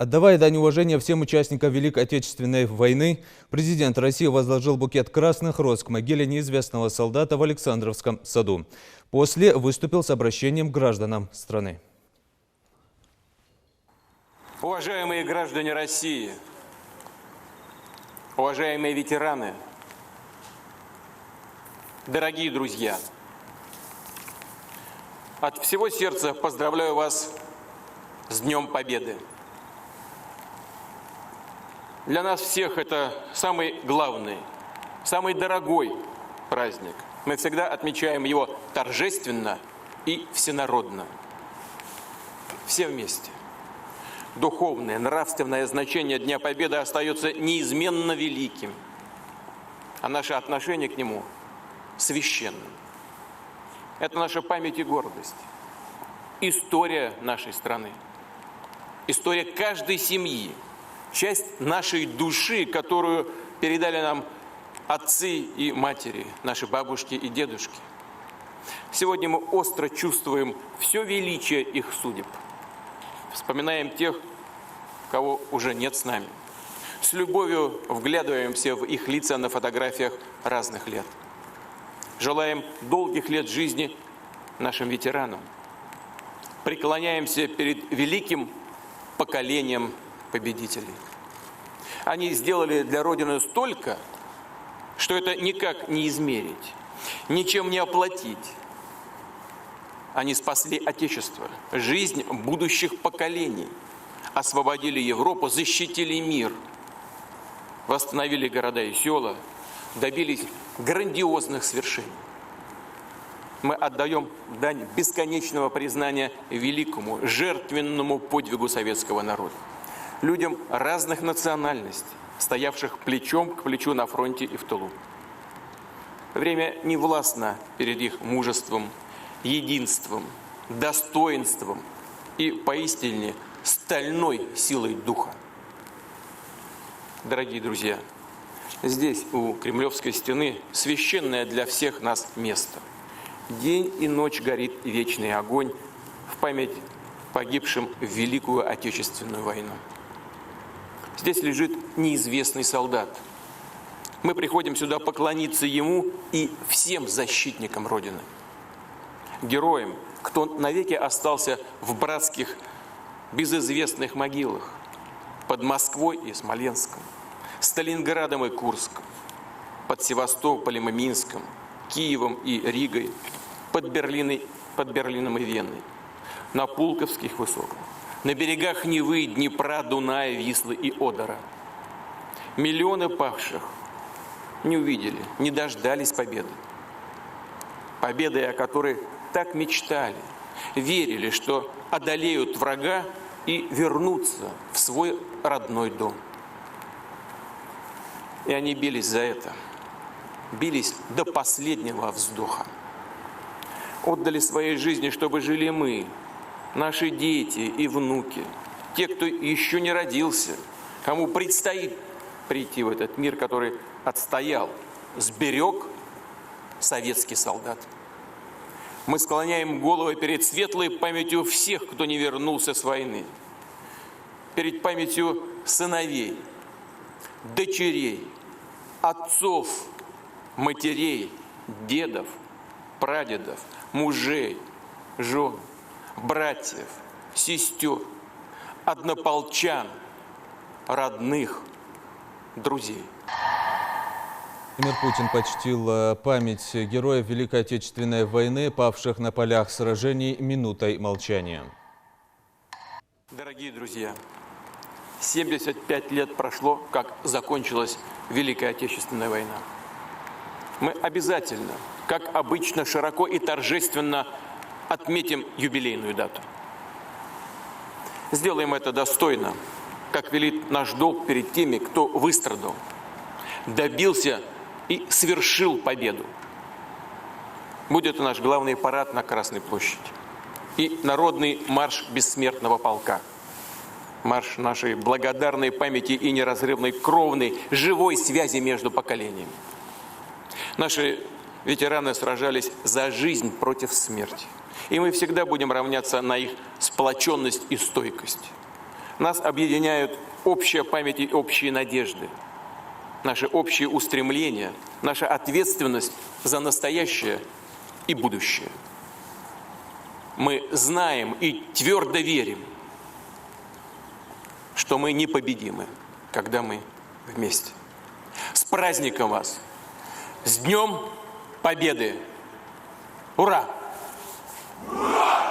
Отдавая дань уважения всем участникам Великой Отечественной войны, президент России возложил букет красных роз к могиле неизвестного солдата в Александровском саду. После выступил с обращением к гражданам страны. Уважаемые граждане России, уважаемые ветераны, дорогие друзья, от всего сердца поздравляю вас с Днем Победы. Для нас всех это самый главный, самый дорогой праздник. Мы всегда отмечаем его торжественно и всенародно. Все вместе. Духовное, нравственное значение Дня Победы остается неизменно великим, а наше отношение к нему священным. Это наша память и гордость, история нашей страны, история каждой семьи, часть нашей души, которую передали нам отцы и матери, наши бабушки и дедушки. Сегодня мы остро чувствуем все величие их судеб. Вспоминаем тех, кого уже нет с нами. С любовью вглядываемся в их лица на фотографиях разных лет. Желаем долгих лет жизни нашим ветеранам. Преклоняемся перед великим поколением победителей. Они сделали для Родины столько, что это никак не измерить, ничем не оплатить. Они спасли Отечество, жизнь будущих поколений, освободили Европу, защитили мир, восстановили города и села, добились грандиозных свершений. Мы отдаем дань бесконечного признания великому, жертвенному подвигу советского народа. Людям разных национальностей, стоявших плечом к плечу на фронте и в тылу. Время не властно перед их мужеством, единством, достоинством и поистине стальной силой духа. Дорогие друзья, здесь, у Кремлевской стены, священное для всех нас место. День и ночь горит вечный огонь в память погибшим в Великую Отечественную войну. Здесь лежит неизвестный солдат. Мы приходим сюда поклониться ему и всем защитникам Родины. Героям, кто навеки остался в братских, безызвестных могилах под Москвой и Смоленском, Сталинградом и Курском, под Севастополем и Минском, Киевом и Ригой, под Берлином и Веной, на Пулковских высотах, на берегах Невы, Днепра, Дуная, Вислы и Одера. Миллионы павших не увидели, не дождались победы. Победы, о которой так мечтали, верили, что одолеют врага и вернутся в свой родной дом. И они бились за это, бились до последнего вздоха. Отдали свои жизни, чтобы жили мы, наши дети и внуки, те, кто еще не родился, кому предстоит прийти в этот мир, который отстоял, сберег советский солдат. Мы склоняем головы перед светлой памятью всех, кто не вернулся с войны, перед памятью сыновей, дочерей, отцов, матерей, дедов, прадедов, мужей, жен, братьев, сестер, однополчан, родных, друзей. Владимир Путин почтил память героев Великой Отечественной войны, павших на полях сражений, минутой молчания. Дорогие друзья, 75 лет прошло, как закончилась Великая Отечественная война. Мы обязательно, как обычно, широко и торжественно отметим юбилейную дату. Сделаем это достойно, как велит наш долг перед теми, кто выстрадал, добился и совершил победу. Будет наш главный парад на Красной площади и народный марш бессмертного полка. Марш нашей благодарной памяти и неразрывной кровной, живой связи между поколениями. Наши ветераны сражались за жизнь против смерти. И мы всегда будем равняться на их сплоченность и стойкость. Нас объединяют общая память и общие надежды, наши общие устремления, наша ответственность за настоящее и будущее. Мы знаем и твердо верим, что мы непобедимы, когда мы вместе. С праздником вас! С Днем Победы! Ура! Ура!